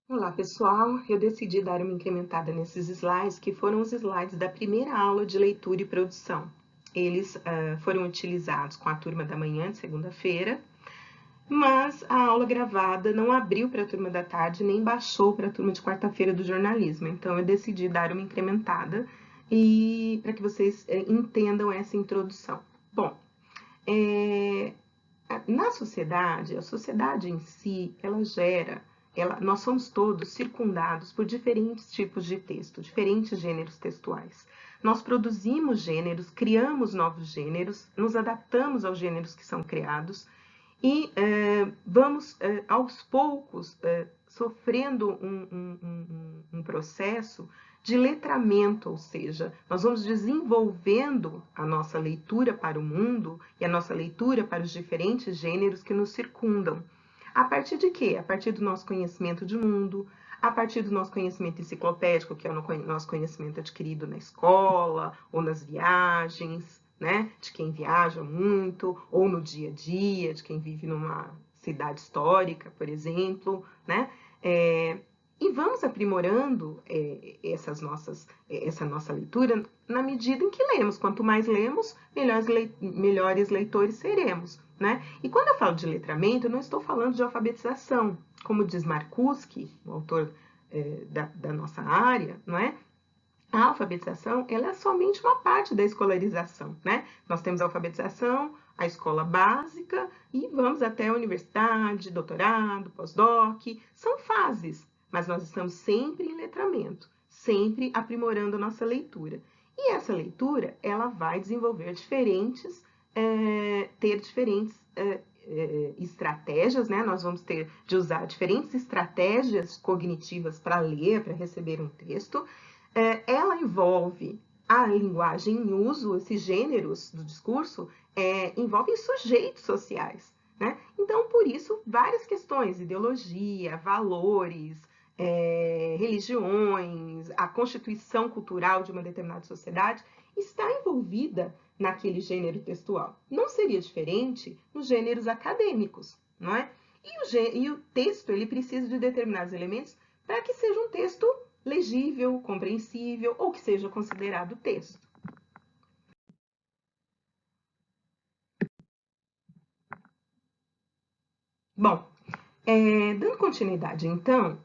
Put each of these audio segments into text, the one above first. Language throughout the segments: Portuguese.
Olá, pessoal. Eu decidi dar uma incrementada nesses slides, que foram os slides da primeira aula de leitura e produção. Eles foram utilizados com a turma da manhã, de segunda-feira, mas a aula gravada não abriu para a turma da tarde, nem baixou para a turma de quarta-feira do jornalismo. Então, eu decidi dar uma incrementada e para que vocês entendam essa introdução. Bom, na sociedade, a sociedade em si, nós somos todos circundados por diferentes tipos de texto, diferentes gêneros textuais. Nós produzimos gêneros, criamos novos gêneros, nos adaptamos aos gêneros que são criados e vamos, aos poucos, sofrendo um processo de letramento, ou seja, nós vamos desenvolvendo a nossa leitura para o mundo e a nossa leitura para os diferentes gêneros que nos circundam. A partir de quê? A partir do nosso conhecimento de mundo, a partir do nosso conhecimento enciclopédico, que é o nosso conhecimento adquirido na escola ou nas viagens, né? De quem viaja muito, ou no dia a dia, de quem vive numa cidade histórica, por exemplo, né? E vamos aprimorando essa nossa leitura na medida em que lemos. Quanto mais lemos, melhores leitores seremos, né? E quando eu falo de letramento, eu não estou falando de alfabetização. Como diz Marcuski, o autor da nossa área, não é? A alfabetização, ela é somente uma parte da escolarização, né? Nós temos a alfabetização, a escola básica e vamos até a universidade, doutorado, pós-doc, são fases, mas nós estamos sempre em letramento, sempre aprimorando a nossa leitura. E essa leitura, ela vai desenvolver ter diferentes estratégias, né? Nós vamos ter de usar diferentes estratégias cognitivas para ler, para receber um texto. Ela envolve a linguagem em uso, esses gêneros do discurso envolvem sujeitos sociais, né? Então, por isso, várias questões, ideologia, valores, religiões, a constituição cultural de uma determinada sociedade está envolvida naquele gênero textual. Não seria diferente nos gêneros acadêmicos, não é? E o texto, ele precisa de determinados elementos para que seja um texto legível, compreensível ou que seja considerado texto. Bom, dando continuidade, então,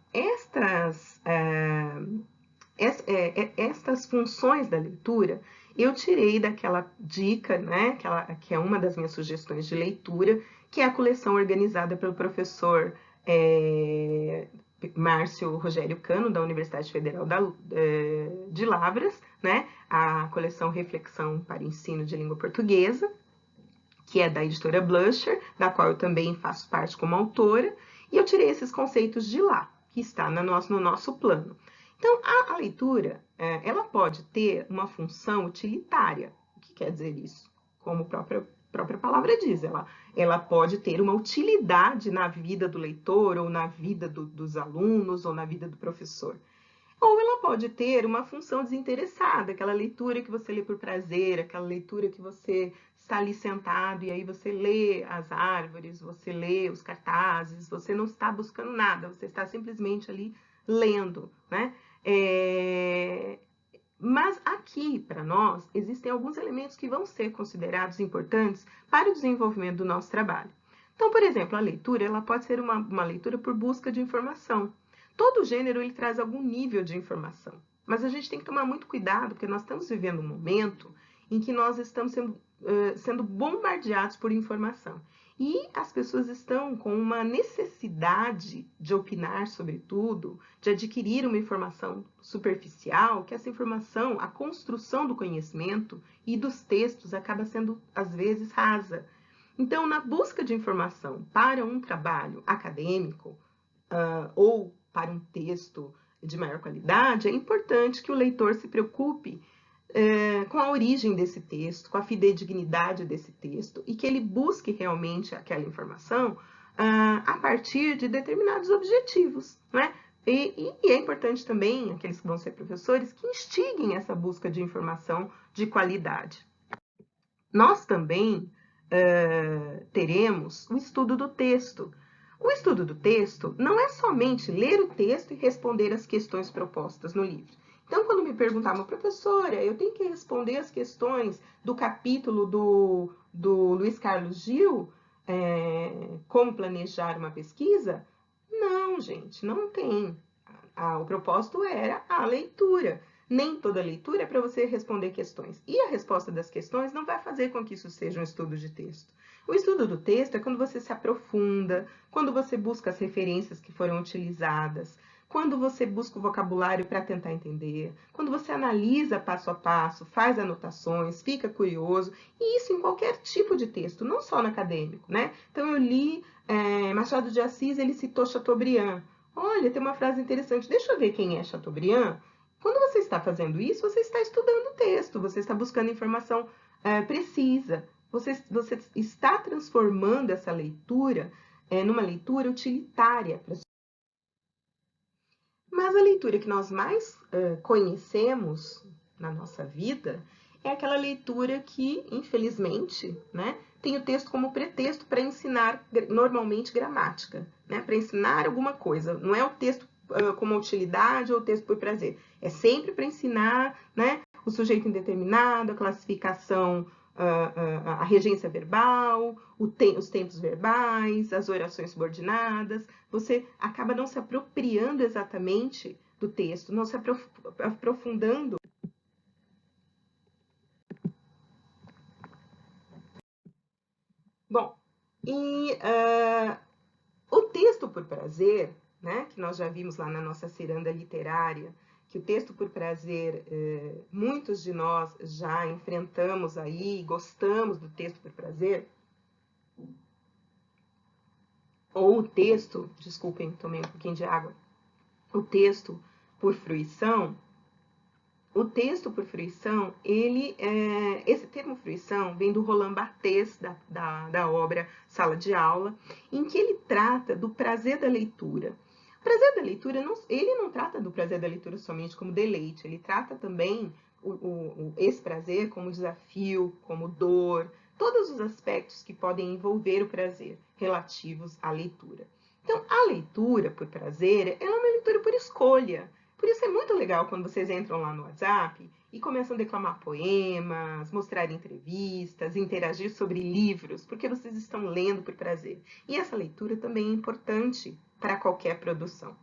estas funções da leitura eu tirei daquela dica, né, que é uma das minhas sugestões de leitura, que é a coleção organizada pelo professor Márcio Rogério Cano, da Universidade Federal de Lavras, né, a coleção Reflexão para Ensino de Língua Portuguesa, que é da editora Blusher, da qual eu também faço parte como autora, e eu tirei esses conceitos de lá, que está no nosso plano. Então, a leitura, ela pode ter uma função utilitária. O que quer dizer isso? Como a própria palavra diz, ela pode ter uma utilidade na vida do leitor, ou na vida dos alunos, ou na vida do professor. Ou ela pode ter uma função desinteressada, aquela leitura que você lê por prazer, aquela leitura que você está ali sentado e aí você lê as árvores, você lê os cartazes, você não está buscando nada, você está simplesmente ali lendo, né? Mas aqui, para nós, existem alguns elementos que vão ser considerados importantes para o desenvolvimento do nosso trabalho. Então, por exemplo, a leitura ela pode ser uma leitura por busca de informação. Todo gênero ele traz algum nível de informação, mas a gente tem que tomar muito cuidado, porque nós estamos vivendo um momento em que nós estamos sendo bombardeados por informação. E as pessoas estão com uma necessidade de opinar sobre tudo, de adquirir uma informação superficial, que essa informação, a construção do conhecimento e dos textos acaba sendo, às vezes, rasa. Então, na busca de informação para um trabalho acadêmico, ou para um texto de maior qualidade, é importante que o leitor se preocupe com a origem desse texto, com a fidedignidade desse texto, e que ele busque realmente aquela informação a partir de determinados objetivos, né? E é importante também, aqueles que vão ser professores, que instiguem essa busca de informação de qualidade. Nós também teremos o estudo do texto. O estudo do texto não é somente ler o texto e responder as questões propostas no livro. Então, quando me perguntavam, professora, eu tenho que responder as questões do capítulo do Luiz Carlos Gil, como planejar uma pesquisa? Não, gente, não tem. O propósito era a leitura. Nem toda leitura é para você responder questões. E a resposta das questões não vai fazer com que isso seja um estudo de texto. O estudo do texto é quando você se aprofunda, quando você busca as referências que foram utilizadas, quando você busca o vocabulário para tentar entender, quando você analisa passo a passo, faz anotações, fica curioso, e isso em qualquer tipo de texto, não só no acadêmico, né? Então eu li Machado de Assis, ele citou Chateaubriand. Olha, tem uma frase interessante, deixa eu ver quem é Chateaubriand. Quando você está fazendo isso, você está estudando o texto, você está buscando informação precisa, você está transformando essa leitura numa leitura utilitária. Mas a leitura que nós mais conhecemos na nossa vida é aquela leitura que, infelizmente, né, tem o texto como pretexto para ensinar normalmente gramática, né, para ensinar alguma coisa. Não é o texto como utilidade ou o texto por prazer. É sempre para ensinar, né, o sujeito indeterminado, a classificação, a regência verbal, os tempos verbais, as orações subordinadas. Você acaba não se apropriando exatamente do texto, não se aprofundando. Bom, e o texto por prazer, né, que nós já vimos lá na nossa ciranda literária, que o texto por prazer, muitos de nós já enfrentamos aí, gostamos do texto por prazer, ou o texto, desculpem, tomei um pouquinho de água, o texto por fruição. O texto por fruição, esse termo fruição vem do Roland Barthes, da obra Sala de Aula, em que ele trata do prazer da leitura. O prazer da leitura, ele não trata do prazer da leitura somente como deleite, ele trata também esse prazer como desafio, como dor, todos os aspectos que podem envolver o prazer relativos à leitura. Então, a leitura por prazer, ela é uma leitura por escolha. Por isso é muito legal quando vocês entram lá no WhatsApp e começam a declamar poemas, mostrar entrevistas, interagir sobre livros, porque vocês estão lendo por prazer. E essa leitura também é importante para qualquer produção.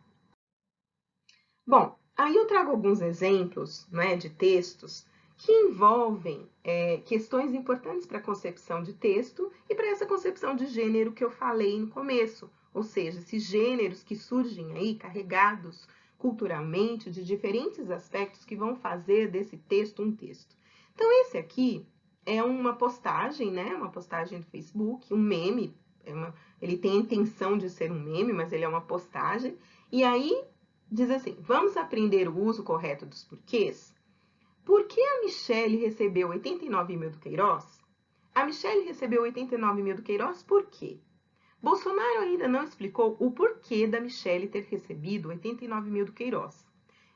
Bom, aí eu trago alguns exemplos, né, de textos que envolvem questões importantes para a concepção de texto e para essa concepção de gênero que eu falei no começo. Ou seja, esses gêneros que surgem aí carregados culturalmente de diferentes aspectos que vão fazer desse texto um texto. Então, esse aqui é uma postagem, né? Uma postagem do Facebook, um meme. Ele tem a intenção de ser um meme, mas ele é uma postagem. E aí diz assim: vamos aprender o uso correto dos porquês? Por que a Michelle recebeu 89 mil do Queiroz? A Michelle recebeu 89 mil do Queiroz por quê? Bolsonaro ainda não explicou o porquê da Michelle ter recebido 89 mil do Queiroz.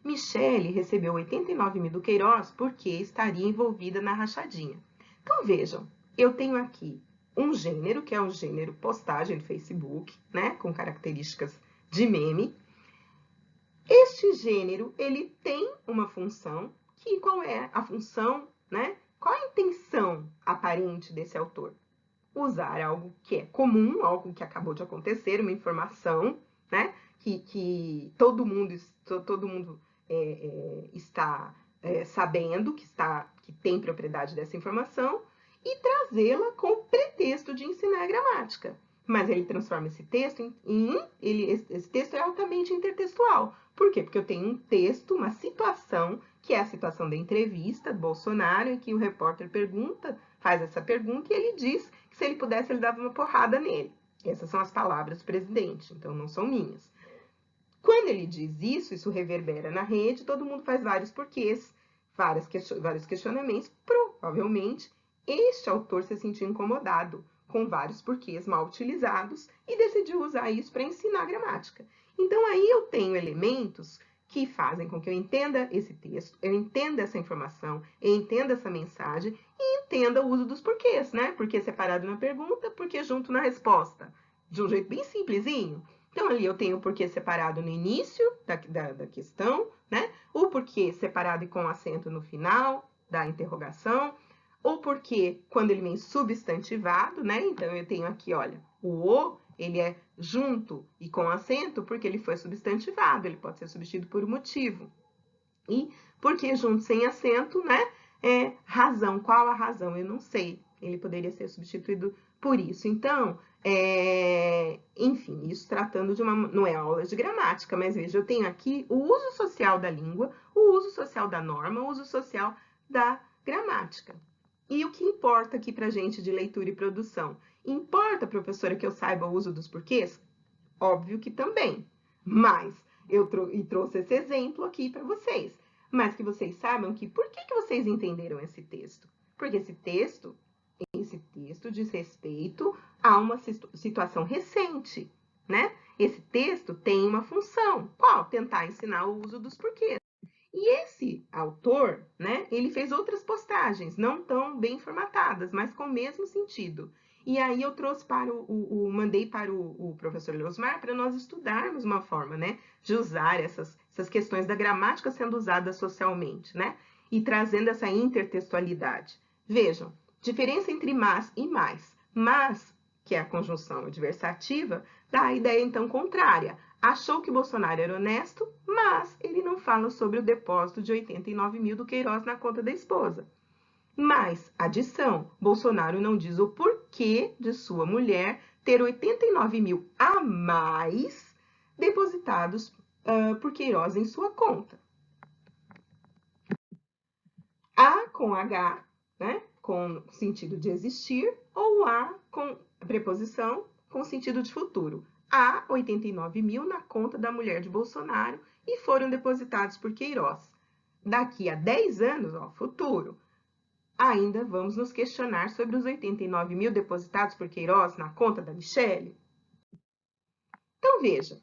Michelle recebeu 89 mil do Queiroz porque estaria envolvida na rachadinha. Então vejam, eu tenho aqui um gênero, que é um gênero postagem do Facebook, né, com características de meme. Este gênero, ele tem uma função, que qual é a função, né? Qual a intenção aparente desse autor? Usar algo que é comum, algo que acabou de acontecer, uma informação, né? Que todo mundo está sabendo, que tem propriedade dessa informação, e trazê-la com o pretexto de ensinar gramática. Mas ele transforma esse texto esse texto é altamente intertextual. Por quê? Porque eu tenho um texto, uma situação, que é a situação da entrevista do Bolsonaro, em que o repórter faz essa pergunta, e ele diz que se ele pudesse, ele dava uma porrada nele. Essas são as palavras do presidente, então não são minhas. Quando ele diz isso, isso reverbera na rede, todo mundo faz vários porquês, vários questionamentos. Provavelmente, este autor se sentiu incomodado com vários porquês mal utilizados e decidiu usar isso para ensinar gramática. Então, aí eu tenho elementos que fazem com que eu entenda esse texto, eu entenda essa informação, eu entenda essa mensagem e entenda o uso dos porquês, né? Porquê separado na pergunta, porquê junto na resposta. de um jeito bem simplesinho. Então, ali eu tenho o porquê separado no início da questão, né? O porquê separado e com acento no final da interrogação. O porquê quando ele vem substantivado, né? Então, eu tenho aqui, olha, o, ele é junto e com acento porque ele foi substantivado, ele pode ser substituído por um motivo. E porque junto sem acento, né? Razão. Qual a razão? Eu não sei. Ele poderia ser substituído por isso. Então, enfim, isso tratando de uma. Não é aula de gramática, mas veja, eu tenho aqui o uso social da língua, o uso social da norma, o uso social da gramática. E o que importa aqui para gente de leitura e produção? Importa, professora, que eu saiba o uso dos porquês? Óbvio que também. Mas eu trouxe esse exemplo aqui para vocês. Mas que vocês saibam que por que vocês entenderam esse texto? Porque esse texto diz respeito a uma situação recente, né? Esse texto tem uma função. Qual? Tentar ensinar o uso dos porquês. E esse autor, né, ele fez outras postagens, não tão bem formatadas, mas com o mesmo sentido. E aí eu trouxe para mandei para o professor Leosmar para nós estudarmos uma forma, né, de usar essas questões da gramática sendo usadas socialmente, né, e trazendo essa intertextualidade. Vejam, diferença entre mas e mais. Mas, que é a conjunção adversativa, dá a ideia então contrária. Achou que Bolsonaro era honesto, mas ele não fala sobre o depósito de 89 mil do Queiroz na conta da esposa. Mas, adição, Bolsonaro não diz o porquê de sua mulher ter 89 mil a mais depositados por Queiroz em sua conta. A com H, né, com sentido de existir, ou A com preposição com sentido de futuro. Há 89 mil na conta da mulher de Bolsonaro e foram depositados por Queiroz. Daqui a 10 anos, ó, futuro, ainda vamos nos questionar sobre os 89 mil depositados por Queiroz na conta da Michelle? Então, veja,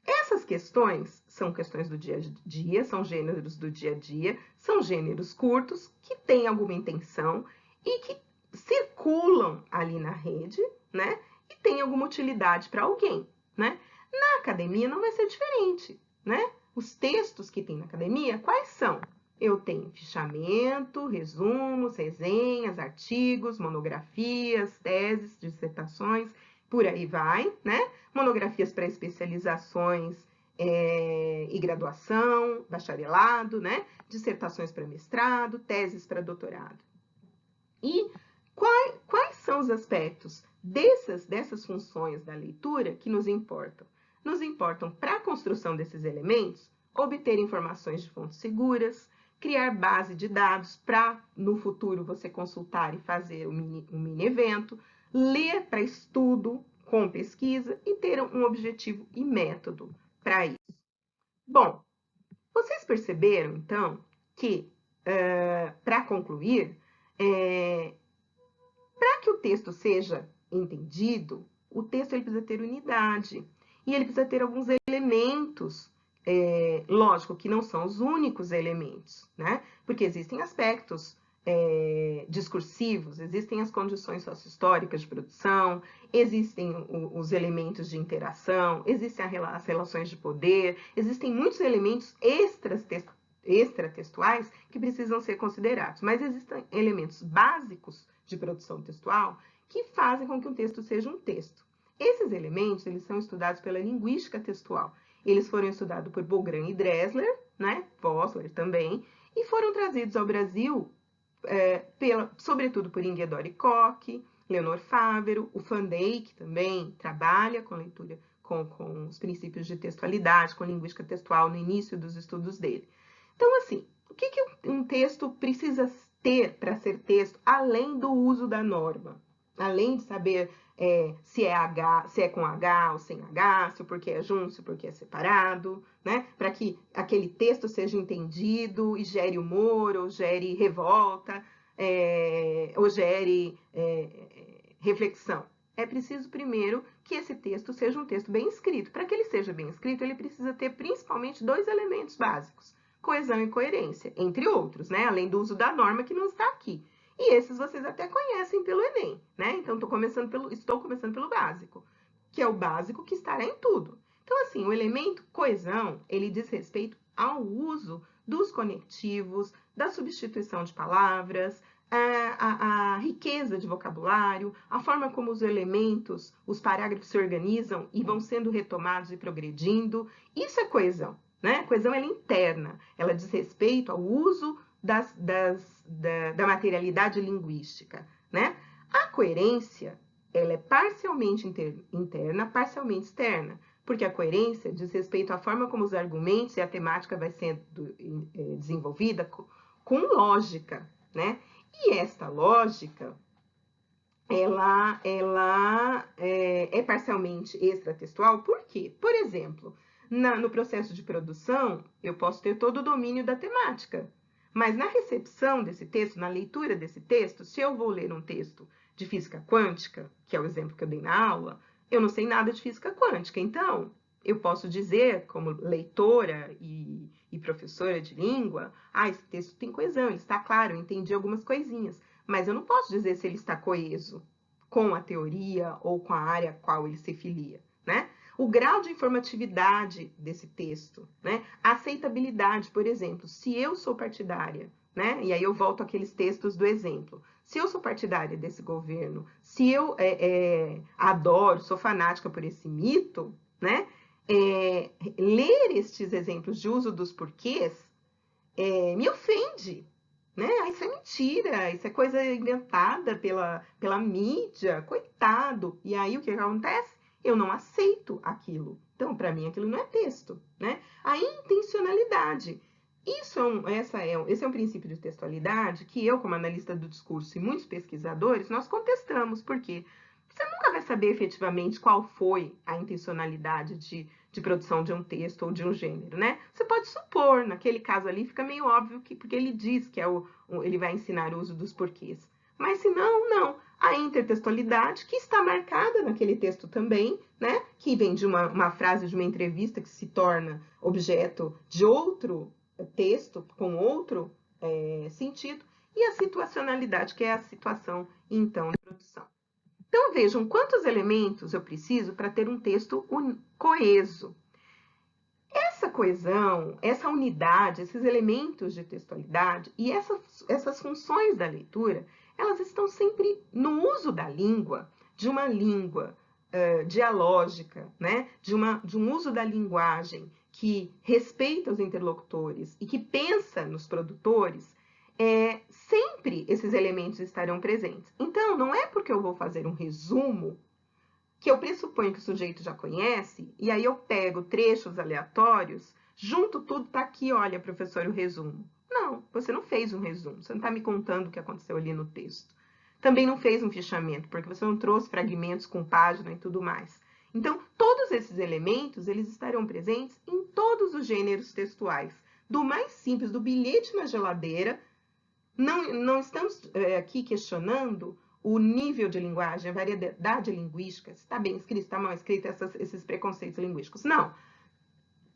essas questões são questões do dia a dia, são gêneros do dia a dia, são gêneros curtos que têm alguma intenção e que circulam ali na rede, né? E tem alguma utilidade para alguém, né? Na academia não vai ser diferente, né? Os textos que tem na academia, quais são? Eu tenho fichamento, resumos, resenhas, artigos, monografias, teses, dissertações, por aí vai, né? Monografias para especializações e graduação, bacharelado, né? Dissertações para mestrado, teses para doutorado. E quais são os aspectos dessas funções da leitura que nos importam? Nos importam, para a construção desses elementos, obter informações de fontes seguras, criar base de dados para, no futuro, você consultar e fazer um mini evento, ler para estudo com pesquisa e ter um objetivo e método para isso. Bom, vocês perceberam, então, que, para concluir, para que o texto seja entendido, o texto ele precisa ter unidade e ele precisa ter alguns elementos, lógico que não são os únicos elementos, né? Porque existem aspectos discursivos, existem as condições sociohistóricas de produção, existem os elementos de interação, existem as relações de poder, existem muitos elementos extratextuais que precisam ser considerados, mas existem elementos básicos de produção textual que fazem com que um texto seja um texto. Esses elementos eles são estudados pela linguística textual. Eles foram estudados por Bogran e Dressler, né? Vossler também, e foram trazidos ao Brasil, sobretudo por Ingeborg Koch, Leonor Fávero, o Van Dijk também trabalha com leitura, com os princípios de textualidade, com linguística textual no início dos estudos dele. Então, assim, o que um texto precisa ter para ser texto, além do uso da norma? Além de saber se é com H ou sem H, se o porquê é junto, se o porquê é separado, né? Para que aquele texto seja entendido e gere humor, ou gere revolta, ou gere reflexão. É preciso, primeiro, que esse texto seja um texto bem escrito. Para que ele seja bem escrito, ele precisa ter principalmente dois elementos básicos: coesão e coerência, entre outros, né? Além do uso da norma que não está aqui. E esses vocês até conhecem pelo Enem, né? Então, estou começando pelo básico. que é o básico que estará em tudo. Então, assim, o elemento coesão, ele diz respeito ao uso dos conectivos, da substituição de palavras, a riqueza de vocabulário, a forma como os elementos, os parágrafos se organizam e vão sendo retomados e progredindo. Isso é coesão, né? Coesão ela é interna, ela diz respeito ao uso da materialidade linguística, né? A coerência, ela é parcialmente interna, parcialmente externa, porque a coerência diz respeito à forma como os argumentos e a temática vai sendo desenvolvida com lógica, né? E esta lógica, ela é parcialmente extratextual, por quê? Por exemplo, no processo de produção, eu posso ter todo o domínio da temática, mas na recepção desse texto, na leitura desse texto, se eu vou ler um texto de física quântica, que é o exemplo que eu dei na aula, eu não sei nada de física quântica, então eu posso dizer, como leitora e professora de língua, esse texto tem coesão, ele está claro, eu entendi algumas coisinhas, mas eu não posso dizer se ele está coeso com a teoria ou com a área a qual ele se filia, né? O grau de informatividade desse texto, né? A aceitabilidade, por exemplo, se eu sou partidária, né? E aí eu volto àqueles textos do exemplo. Se eu sou partidária desse governo, se eu adoro, sou fanática por esse mito, né? Ler estes exemplos de uso dos porquês me ofende, né? Isso é mentira, isso é coisa inventada pela mídia, coitado. E aí o que acontece? Eu não aceito aquilo. Então, para mim, aquilo não é texto, né? A intencionalidade. Esse é um princípio de textualidade que eu, como analista do discurso e muitos pesquisadores, nós contestamos. Por quê? Você nunca vai saber efetivamente qual foi a intencionalidade de produção de um texto ou de um gênero, né? Você pode supor, naquele caso ali, fica meio óbvio que porque ele diz que ele vai ensinar o uso dos porquês. Mas se não, não. A intertextualidade, que está marcada naquele texto também, né? Que vem de uma frase de uma entrevista que se torna objeto de outro texto, com outro sentido, e a situacionalidade, que é a situação, então, de produção. Então, vejam quantos elementos eu preciso para ter um texto coeso. Essa coesão, essa unidade, esses elementos de textualidade e essas funções da leitura, elas estão sempre no uso da língua, de uma língua dialógica, né? de um uso da linguagem que respeita os interlocutores e que pensa nos produtores, sempre esses elementos estarão presentes. Então, não é porque eu vou fazer um resumo que eu pressuponho que o sujeito já conhece, e aí eu pego trechos aleatórios, junto tudo, tá aqui, olha, professor, o resumo. Não, você não fez um resumo, você não está me contando o que aconteceu ali no texto. Também não fez um fichamento, porque você não trouxe fragmentos com página e tudo mais. Então, todos esses elementos, eles estarão presentes em todos os gêneros textuais, do mais simples, do bilhete na geladeira. Não estamos aqui questionando o nível de linguagem, a variedade linguística, se está bem escrito, se está mal escrito, esses preconceitos linguísticos. Não.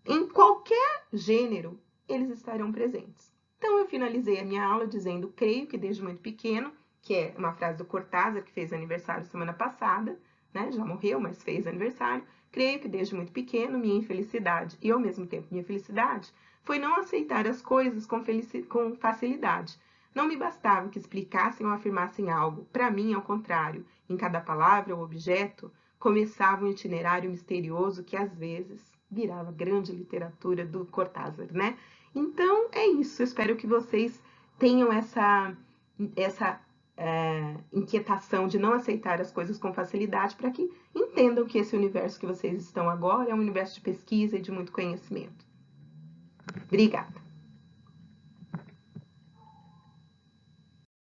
Em qualquer gênero, eles estarão presentes. Então, eu finalizei a minha aula dizendo, creio que desde muito pequeno, que é uma frase do Cortázar, que fez aniversário semana passada, né? Já morreu, mas fez aniversário. Creio que desde muito pequeno, minha infelicidade e, ao mesmo tempo, minha felicidade, foi não aceitar as coisas com facilidade. Não me bastava que explicassem ou afirmassem algo. Para mim, ao contrário, em cada palavra ou objeto, começava um itinerário misterioso que, às vezes, virava grande literatura do Cortázar, né? Então, é isso. Eu espero que vocês tenham essa inquietação de não aceitar as coisas com facilidade para que entendam que esse universo que vocês estão agora é um universo de pesquisa e de muito conhecimento. Obrigada.